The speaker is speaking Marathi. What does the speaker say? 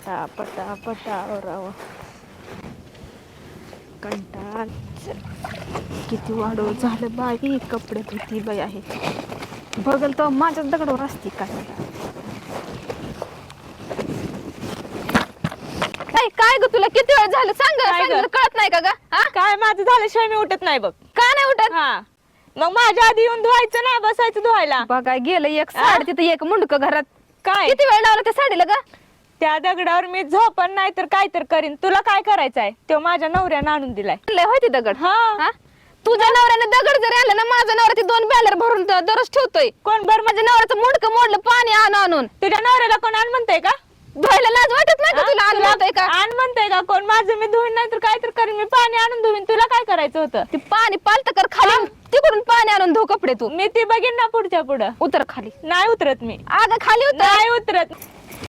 पटा पटा पटा राव कंटाळ. किती वाढव झालं बाई, कपडे धुती बाई आहे बघल तर माझ्याच दगडावर असती काय. काय ग तुला किती वेळ झालं सांग, कळत नाही का ग? काय माझं झाल्याशिवाय मी उठत नाही बघ. का नाही उठत? हा मग माझ्या आधी येऊन धुवायचं ना, बसायचं धुवायला. बघाय गेलं एक साडी तिथं एक मुंडक घरात. काय किती वेळ लावला त्या साडीला ग? त्या दगडावर मी झोपण नाही तर काय तर करीन. तुला काय करायचंय? तो माझ्या नवऱ्यानं आणून दिलाय. लय होती दगड. हा तुझ्या नवऱ्याने दगड जर आला ना, माझा नवरा ती 2 बॅलर भरून दररोज ठेवतोय. कोण बर? माझ्या नवऱ्याचं मुंडक मोडलं पाणी आणून. तुझ्या नवऱ्याला कोण आण म्हणतंय का? धुवायला लाज वाटत नाही का तुला? आण म्हणतोय का? आण म्हणतंय का कोण? माझं मी धुईन नाही तर काय तर करीन. मी पाणी आणून धुईन. तुला काय करायचं होतं? ती पाणी पालत कर खाली, तिकडून पाणी आणून धुव कपडे. तू मी ती बघीन ना पुढच्या पुढं. उतर खाली. नाही उतरत मी. अगं खाली उतर. नाही उतरत.